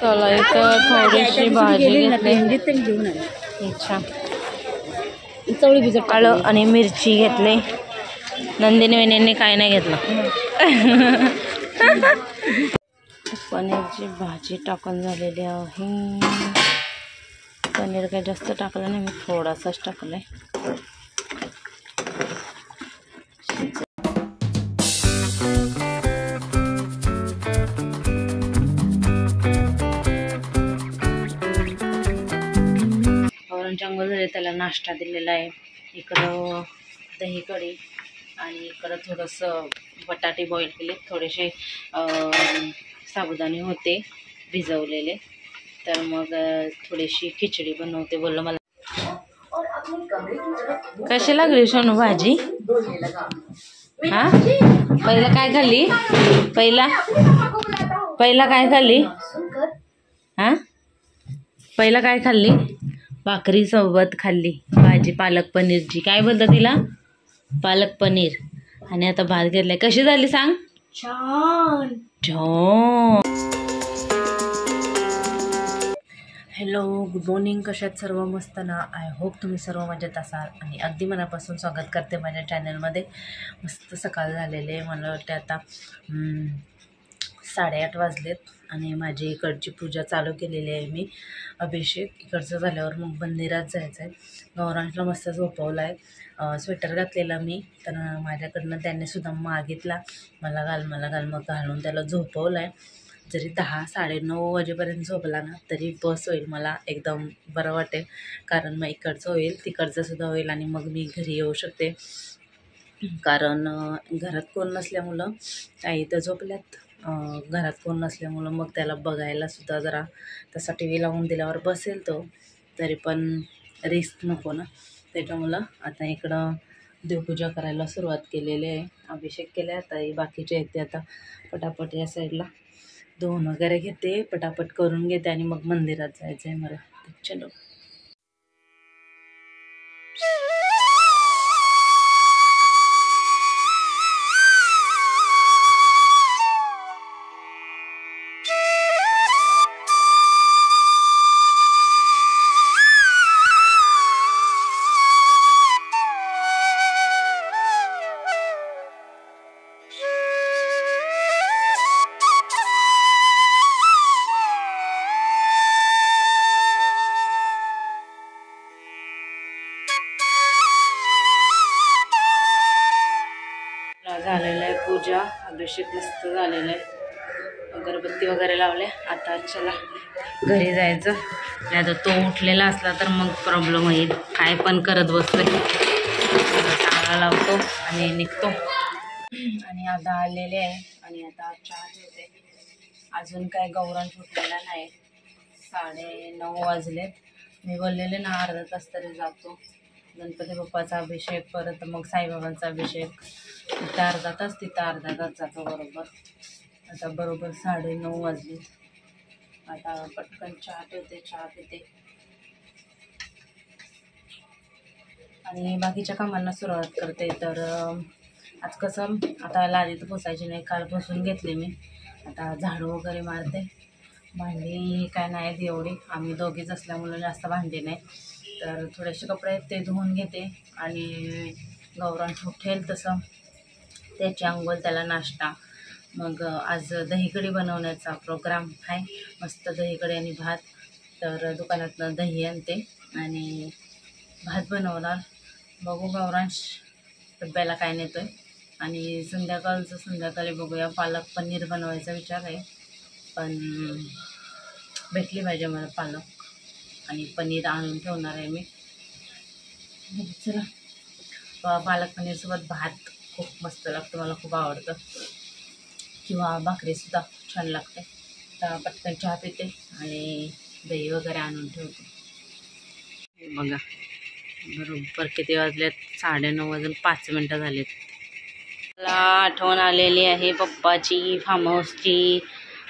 चला इथं थोडीशी भाजी घेतली. अच्छा, चवळी भिजत आलं आणि मिरची घेतली. नंदिनी वहिनींनी काय नाही घेतलं. पनीरची भाजी टाकून झालेली आहे. पनीर काही जास्त टाकलं नाही, मी थोडासाच टाकलंय. जंगल झाले त्याला नाश्ता दिलेला आहे. इकडं दही कढी आणि इकडं थोडंसं बटाटे बॉईल केले. थोडेसे साबुदाणे होते भिजवलेले, तर मग थोडीशी खिचडी बनवते बोललो. मला कशी लागली सोनू भाजी? हा, पहिला काय खाल्ली? पहिला काय खाल्ली? हा, पहिला काय खाल्ली? भाकरी सोबत खाल्ली भाजी, पालक पनीरची. काय बोलतं तिला? पालक पनीर. आणि आता भात घेतलाय. कशी झाली सांग? छान छान. Hello, good morning. कशात सर्व मस्त ना? आय होप तुम्ही सर्व मजेत असाल आणि अगदी मनापासून स्वागत करते माझ्या चॅनलमध्ये. मस्त सकाळ झालेले, मला वाटते आता 8:30 वाजलेत आणि माझी इकडची पूजा चालू केलेली आहे मी. अभिषेक इकडचं झाल्यावर मग मंदिरात जायचं आहे. गौरांशला मस्त झोपवलं आहे. स्वेटर घातलेला मी, तर माझ्याकडनं त्यानेसुद्धा मागितला मला घाल. मग घालून त्याला झोपवलं आहे. जरी 10-9:30 वाजेपर्यंत झोपला ना तरी बस होईल, मला एकदम बरं वाटेल. कारण मग इकडचं होईल, तिकडचंसुद्धा होईल आणि मग मी घरी येऊ शकते. कारण घरात कोण नसल्यामुळं काही तर झोपल्यात. घरात कोण नसल्यामुळं मग त्याला बघायलासुद्धा जरा तसा टी व्ही लावून दिल्यावर बसेल तो, तरी पण रिस्क नको ना. त्याच्यामुळं आता इकडं देवपूजा करायला सुरुवात केलेली आहे. अभिषेक केले, आता बाकीचे आहेत ते आता पटापट या साईडला धुवून वगैरे घेते, पटापट करून घेते आणि मग मंदिरात जायचं आहे मला. चलो. झालेलं आहे पूजा, अभिषेक मस्त झालेलं आहे, अगरबत्ती वगैरे लावले. आता चला घरी जायचं. नाही तर तो उठलेला असला तर मग प्रॉब्लेम होईल, काय पण करत बसतोय. टाळा लावतो आणि निघतो. आणि आता आलेले आहे आणि आता चहा ठेवते. अजून काय गौरांश उठलेला नाही. 9:30 वाजलेत. मी बोललेले ना अर्धा तास तरी जातो. गणपती बाप्पाचा अभिषेक, परत मग साईबाबांचा अभिषेक. तिथं अर्धा तास, तिथं अर्धा तास जातो बरोबर. आता बरोबर 9:30 वाजले. आता पटकन चहा ठेवते, चहा पिते आणि बाकीच्या कामांना सुरुवात करते. तर आज कसं आता लादीत पुसायची नाही, काल पुसून घेतले मी. आता झाडू वगैरे मारते. भांडी काय नाहीत एवढी, आम्ही दोघीच असल्यामुळे जास्त भांडी नाही. तर थोडेसे कपडे आहेत ते धुवून घेते आणि गौरांश उठेल तसं त्याची अंघोळ, त्याला नाश्ता. मग आज दहीकढी बनवण्याचा प्रोग्राम आहे. मस्त दहीकढी आणि भात. तर दुकानातनं दही आणते आणि भात बनवणार. बघू गौरांश डब्याला काय नेतो आहे. आणि संध्याकाळी बघूया, पालक पनीर बनवायचा विचार आहे. पण भेटली पाहिजे मला पालक आणि पनीर आणून ठेवणार आहे मी. चला, पालक पनीरसोबत भात खूप मस्त लागतं, मला खूप आवडतं. किंवा भाकरीसुद्धा छान लागते. तर पटकन चहा पिते आणि दही वगैरे आणून ठेवते. बघा बरोबर किती वाजलेत, 9:30 वाजून 5 मिनटं झालेत. मला आठवण आलेली आहे पप्पाची, फार्म हाऊसची.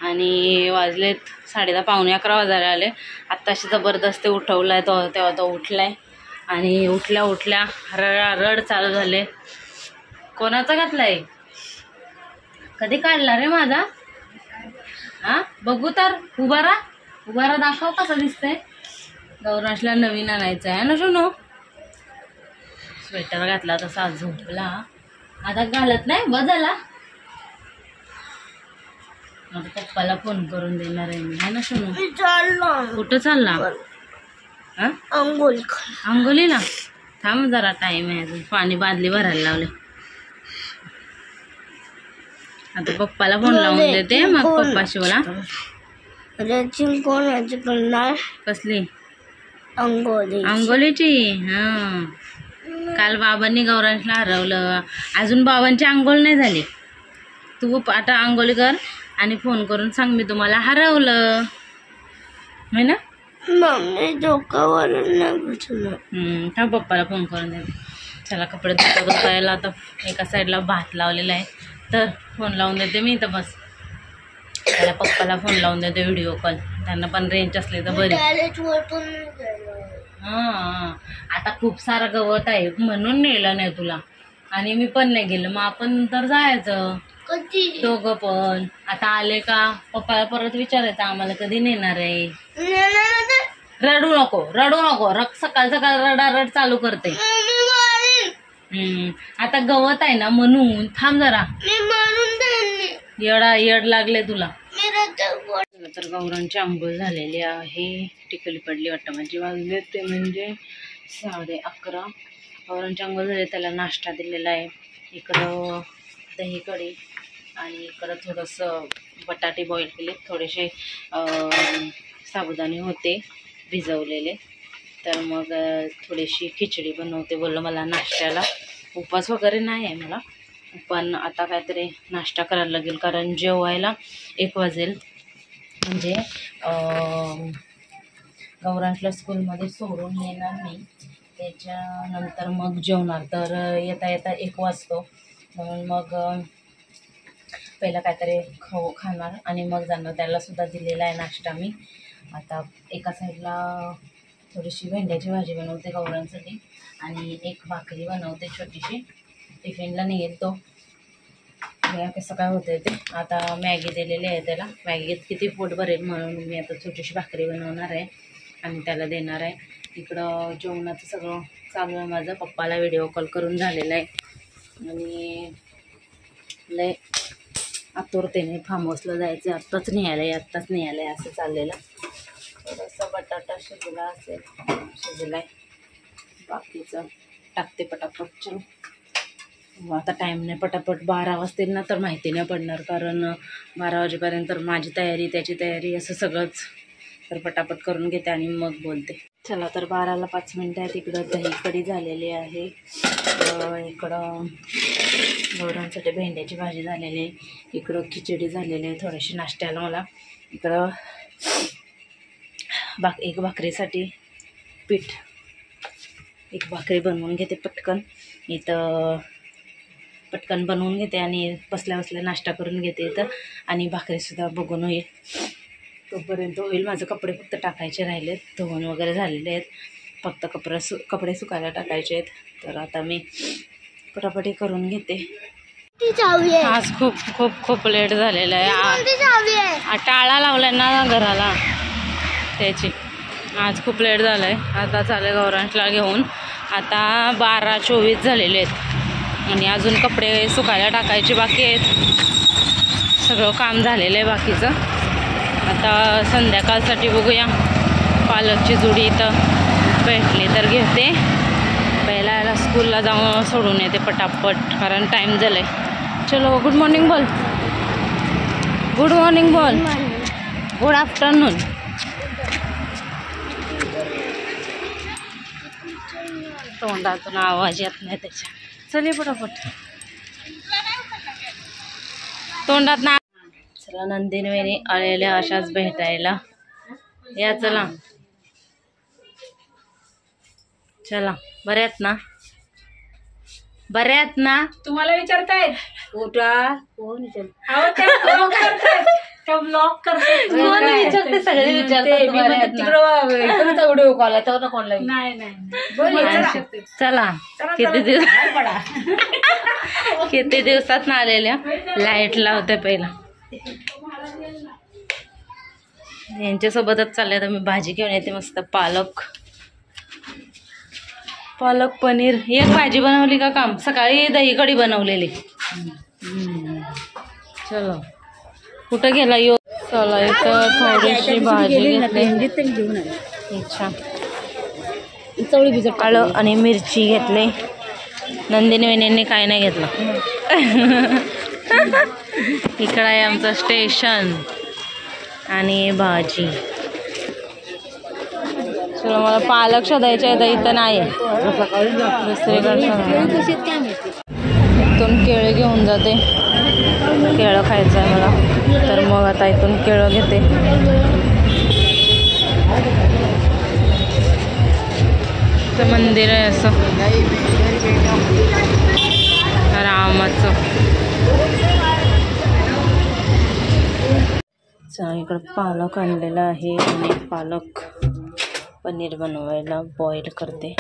आणि वाजलेत 10:30, पावणे 11 वाजायला आले. आत्ताशी जबरदस्ती उठवला आहे तेव्हा तो उठला आहे. आणि उठल्या रड चालू झाले. कोणाचा घातला आहे? कधी काढला रे माझा? हां बघू तर, उभा राहा. उभारा दाखव कसं दिसतंय. गौरांशला नवीन आणायचं आहे ना शोनो. स्वेटर घातला तसा झोपला. आता घालत नाही बदला. आता पप्पाला फोन करून देणार आहे मी, है ना शोनो. कुठं चालला? आंघोलीला. थांब जरा, टाइम आहे अजून. पाणी बादली भरायला लावले. आता पप्पाला फोन लावून देते, मग पप्पाशी बोला. कसली? आंघोलीची. हा, काल बाबांनी गौरांशला हरवलं. अजून बाबांची आंघोळ नाही झाली. तू आता आंघोळी कर आणि फोन करून सांग मी तुम्हाला हरवलं, है ना. थांब पप्पाला फोन करून दे. चला कपडे धुवायला. आता एका साईडला भात लावलेला आहे, तर फोन लावून देते मी. तर बस त्याला पप्पाला फोन लावून देते व्हिडिओ कॉल. त्यांना पण रेंज असले तर बरी. हां, आता खूप सारं गवत आहे म्हणून नेलं नाही तुला, आणि मी पण नाही गेलं. मग आपण तर जायचं दोघं पण. आता आले का पप्पाला परत विचारायचं आम्हाला कधी नेणार आहे. रडू नको, रडू नको. सकाळ सकाळ रडारड चालू करते. आता गवत आहे ना म्हणून थांब जरा. येड लागले तुला. तर गौरांची आंघोळ झालेली आहे. टिकली पडली वाटतं माझी. वाजले ते म्हणजे 11:30. गौरांची आंघोळ झाली. त्याला नाश्ता दिलेला आहे. इकडं दही कढी आणि इकडं थोडंसं बटाटे बॉईल केले. थोडेसे साबुदाणे होते भिजवलेले, तर मग थोडीशी खिचडी बनवते. बोललं मला नाश्त्याला. उपवास वगैरे नाही आहे मला, पण आता काहीतरी नाश्ता करायला लागेल, कारण जेवायला 1 वाजेल. म्हणजे गौरांशला स्कूलमध्ये सोडून येणार मी, त्याच्यानंतर मग जेवणार. तर येता येता 1 वाजतो, म्हणून मग पहिला काहीतरी खाणार आणि मग जाणार. त्यालासुद्धा दिलेला आहे नाश्ता मी. आता एका साईडला थोडीशी भेंड्याची भाजी बनवते गौरांसाठी आणि एक भाकरी बनवते छोटीशी. टिफिनला नेईल तो. कसं काय होतं ते. आता मॅगी दिलेली आहे त्याला. मॅगीत किती पोट भरेल म्हणून मी आता छोटीशी भाकरी बनवणार आहे आणि त्याला देणार आहे. इकडं जेवणाचं सगळं चालू आहे माझं. पप्पाला व्हिडिओ कॉल करून झालेला आहे आणि लय आतुरतेने फार्म हाऊसला जायचं. आत्ताच नाही आलं आहे असं चाललेलं. थोडंसं बटाटा शिजला असेल, शिजला आहे. बाकीचं टाकते पटापट. चलो आता टाईम नाही. पटापट 12 वाजतील ना तर माहिती नाही पडणार, कारण 12 वाजेपर्यंत माझी तयारी त्याची तयारी असं सगळंच. तर पटापट करून घेते आणि मग बोलते. चला तर 12ला 5 मिनटं आहेत. इकडं दही कढी झालेली आहे. इकडं गौरांसाठी भेंड्याची भाजी झालेली आहे. इकडं खिचडी झालेली आहे थोडीशी नाश्त्याला मला. इकडं एक भाकरीसाठी पीठ, एक भाकरी बनवून घेते पटकन. इथं पटकन बनवून घेते आणि बसल्या बसल्या नाश्ता करून घेते इथं. आणि भाकरीसुद्धा बघून होईल तोपर्यंत होईल. माझे कपडे फक्त टाकायचे राहिलेत, धुवून वगैरे झालेले आहेत. फक्त कपडे सुकायला टाकायचे आहेत. तर आता मी पटापटी करून घेते. आज खूप खूप खूप लेट झालेलं आहे. टाळा लावलाय ना घराला त्याची. आज खूप लेट झालं आहे. आता चालेल गौरांशला घेऊन. आता 12:24 झालेले आहेत आणि अजून कपडे सुकायला टाकायचे बाकी आहेत. सगळं काम झालेलं आहे बाकीचं. आता संध्याकाळसाठी बघूया. पालकची जुडी इथं भेटली तर घेते. पहिला याला स्कूलला जाऊन सोडून येते पटापट, कारण टाईम झालं आहे. चलो गुड मॉर्निंग बोल. गुड मॉर्निंग बोल. Good afternoon. तोंडातून आवाज येत नाही त्याच्या. चल पटापट तोंडात ना. चला नंदिनी वहिनी आलेल्या अशाच भेटायला या. चला चला. बऱ्यात ना? बऱ्यात ना? तुम्हाला विचारतायत कुठं कोण विचारते? ब्लॉग करते. कोण विचारते? सगळे विचारतात. व्हिडिओ कॉल तर कोणला नाही. चला किती दिवसात ना आलेल्या. लाईट लावते पहिला. यांच्यासोबतच चालले आता मी भाजी घेऊन येते मस्त पालक पनीर. एक भाजी बनवली का काम. सकाळी दही कढी बनवलेली. चलो कुठं गेला यो. चला इथं थोडीशी भाजी घेतली. अच्छा चवळी भिजत आलं आणि मिरची घेतली. नंदिनी वहिनींनी काय नाही घेतलं. इकडं आहे आमचं स्टेशन आणि भाजी. चलो मला पालक शोधायचे आहे. इथं नाही दुसरीकडे. इथून केळं घेऊन जाते. केळं खायचं आहे मला तर मग आता इथून केळं घेते. तर मंदिर आहे असं रामाचं. इकडं पालक आणलेला आहे आणि पालक पनीर बनवायला बॉईल करते.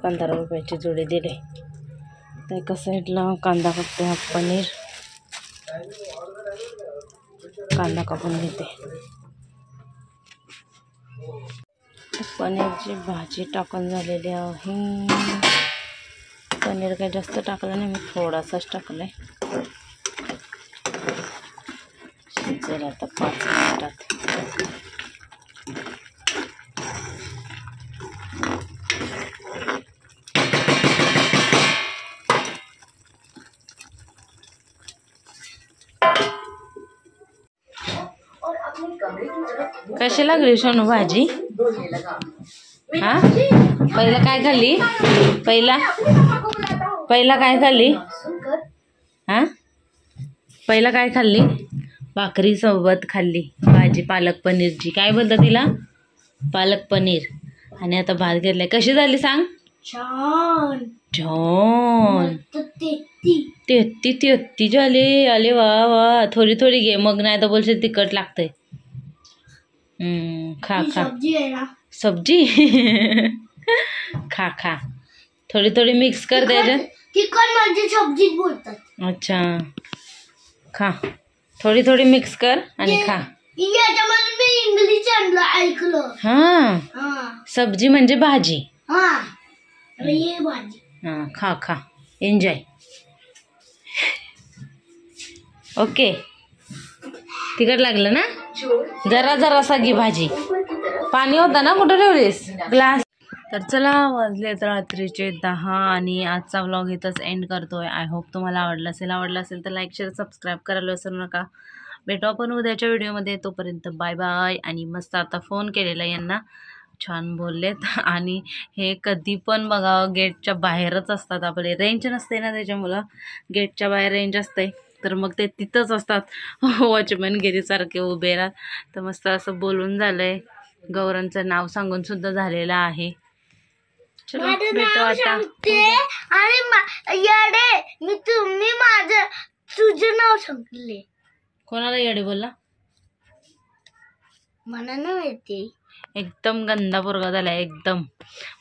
15 रुपयाची जोडी दिली. तर एका साईडला कांदा कापते. हा पनीर कांदा कापून घेते. पनीरची भाजी टाकून झालेली आहे. पनीर काही जास्त टाकलं नाही मी, थोडासाच टाकलं आहे. शिजेल आता 5 मिनिटात. कशी लागली सोनू भाजी. हा पहिला काय खाल्ली. पहिला काय खाल्ली. हा पहिला काय खाल्ली. भाकरी सोबत खाल्ली भाजी पालक पनीरची. काय बोलता तिला पालक पनीर. आणि आता भात घेतलाय. कशी झाली सांग. छान छान. 33 झाले. अरे वा वा. थोडी थोडी घे मग नाही तर बोलशील तिखट लागतंय. खा खा सब्जी. खा खा. थोडी थोडी मिक्स कर त्याच्यात. तिखट म्हणजे सब्जी बोलतात. अच्छा खा. थोडी थोडी मिक्स कर आणि खा. याच्यामध्ये मी इंग्लिश ऐकलं. हा सब्जी म्हणजे भाजी. भाजी. हा खा खा. एन्जॉय. ओके. तिखट लागलं ना. जरा जरासा घे भाजी. पाणी होता ना कुठं ठेवलीस ग्लास. तर चला वाजले तर रात्रीचे 10 आणि आजचा व्लॉग इथंच एंड करतोय. आय होप तुम्हाला आवडला असेल तर लाईक शेअर सबस्क्राईब करायला विसरू नका. भेटू आपण उद्याच्या व्हिडिओमध्ये. तोपर्यंत बाय बाय. आणि मस्त आता फोन केलेला यांना छान बोललेत. आणि हे कधी पण बघा गेटच्या बाहेरच असतात. आपले रेंज नसते ना त्याच्यामुळं गेटच्या बाहेर रेंज असते तर मग ते तिथंच असतात. वॉचमॅन गिरीसारखे उभे राहत. तर मस्त असं बोलून झालंय. गौरांचं नाव सांगून सुद्धा झालेलं आहे. चलो भेटू आता. आणि तुम्ही माझं तुझं नाव सांगले. कोणाला येडे बोलला. मला नाही माहिती. एकदम गंदा पोरगा झाला एकदम.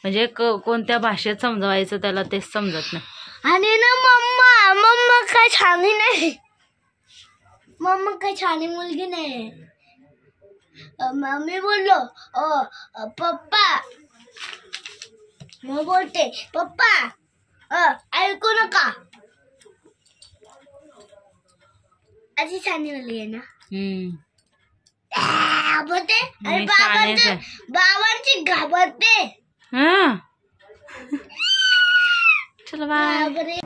म्हणजे कोणत्या भाषेत समजवायचं त्याला तेच समजत नाही. आणि ना मम्मा काय छानी नाही. मम्मा काय छानी मुलगी नाही. मम्मी बोललो पप्पा. मग बोलते पप्पा ऐकू नका. अशी छानी मुलगी आहे ना. बोलते आणि बाबांची घाबरते. चलो बाय.